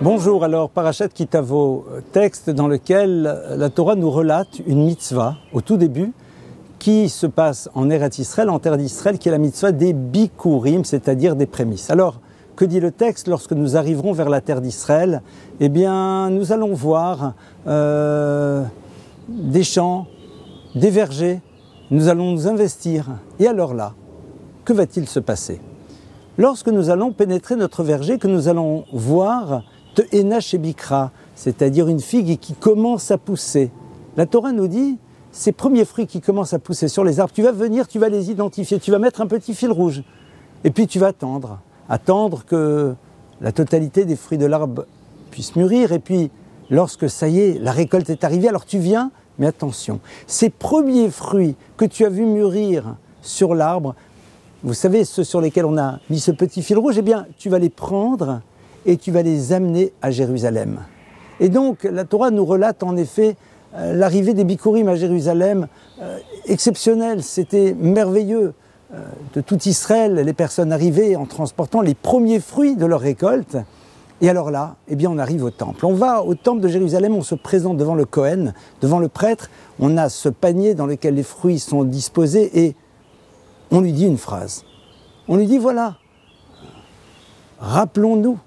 Bonjour, alors Parashat Ki Tavo, texte dans lequel la Torah nous relate une mitzvah au tout début qui se passe en Eretz Israël, en terre d'Israël, qui est la mitzvah des bikurim, c'est-à-dire des prémices. Alors, que dit le texte? Lorsque nous arriverons vers la terre d'Israël, eh bien, nous allons voir des champs, des vergers, nous allons nous investir. Et alors là, que va-t-il se passer? Lorsque nous allons pénétrer notre verger, que nous allons voir Te'ena Shebikra, c'est-à-dire une figue qui commence à pousser. La Torah nous dit, ces premiers fruits qui commencent à pousser sur les arbres, tu vas venir, tu vas les identifier, tu vas mettre un petit fil rouge. Et puis tu vas attendre que la totalité des fruits de l'arbre puisse mûrir. Et puis, lorsque ça y est, la récolte est arrivée, alors tu viens, mais attention, ces premiers fruits que tu as vus mûrir sur l'arbre, vous savez, ceux sur lesquels on a mis ce petit fil rouge, eh bien, tu vas les prendre et tu vas les amener à Jérusalem. Et donc, la Torah nous relate en effet l'arrivée des bikurim à Jérusalem, exceptionnelle, c'était merveilleux. De tout Israël, les personnes arrivaient en transportant les premiers fruits de leur récolte. Et alors là, eh bien, on arrive au temple. On va au temple de Jérusalem, on se présente devant le Kohen, devant le prêtre. On a ce panier dans lequel les fruits sont disposés et on lui dit une phrase. On lui dit, voilà, rappelons-nous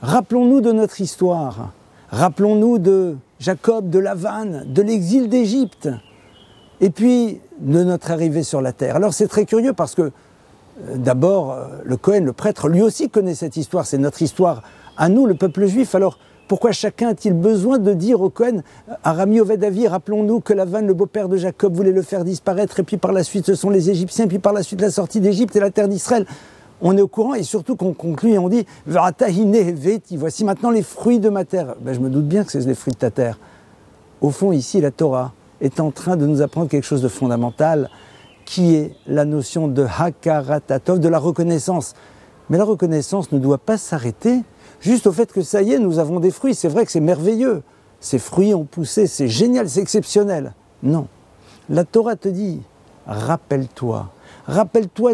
de notre histoire. Rappelons-nous de Jacob, de Lavan, de l'exil d'Égypte. Et puis, de notre arrivée sur la terre. Alors c'est très curieux parce que, d'abord, le Kohen, le prêtre, lui aussi connaît cette histoire. C'est notre histoire à nous, le peuple juif. Alors, pourquoi chacun a-t-il besoin de dire au Kohen, Arami Oved Avi, rappelons-nous que Lavan, le beau-père de Jacob, voulait le faire disparaître, et puis par la suite, ce sont les Égyptiens, et puis par la suite, la sortie d'Égypte et la terre d'Israël. On est au courant, et surtout qu'on conclut et on dit, V'atahine veti, voici maintenant les fruits de ma terre. Ben, je me doute bien que c'est les fruits de ta terre. Au fond, ici, la Torah est en train de nous apprendre quelque chose de fondamental, qui est la notion de hakarat hatov, de la reconnaissance. Mais la reconnaissance ne doit pas s'arrêter juste au fait que ça y est, nous avons des fruits. C'est vrai que c'est merveilleux. Ces fruits ont poussé, c'est génial, c'est exceptionnel. Non. La Torah te dit, rappelle-toi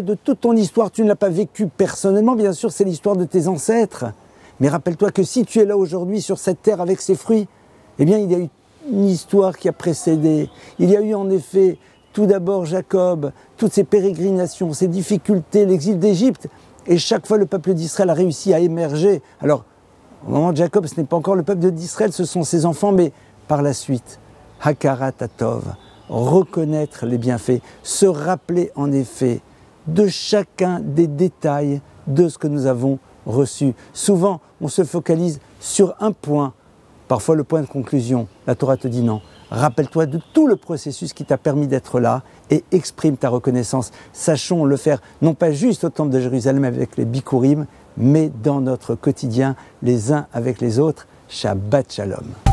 de toute ton histoire. Tu ne l'as pas vécue personnellement, bien sûr, c'est l'histoire de tes ancêtres. Mais rappelle-toi que si tu es là aujourd'hui sur cette terre avec ces fruits, eh bien, il y a eu une histoire qui a précédé. Il y a eu en effet, tout d'abord Jacob, toutes ces pérégrinations, ces difficultés, l'exil d'Égypte. Et chaque fois, le peuple d'Israël a réussi à émerger. Alors, au moment de Jacob, ce n'est pas encore le peuple d'Israël, ce sont ses enfants, mais par la suite, hakarat hatov, reconnaître les bienfaits, se rappeler en effet de chacun des détails de ce que nous avons reçu. Souvent, on se focalise sur un point, parfois le point de conclusion. La Torah te dit non. Rappelle-toi de tout le processus qui t'a permis d'être là et exprime ta reconnaissance. Sachons le faire, non pas juste au temple de Jérusalem avec les bikurim, mais dans notre quotidien, les uns avec les autres. Shabbat Shalom.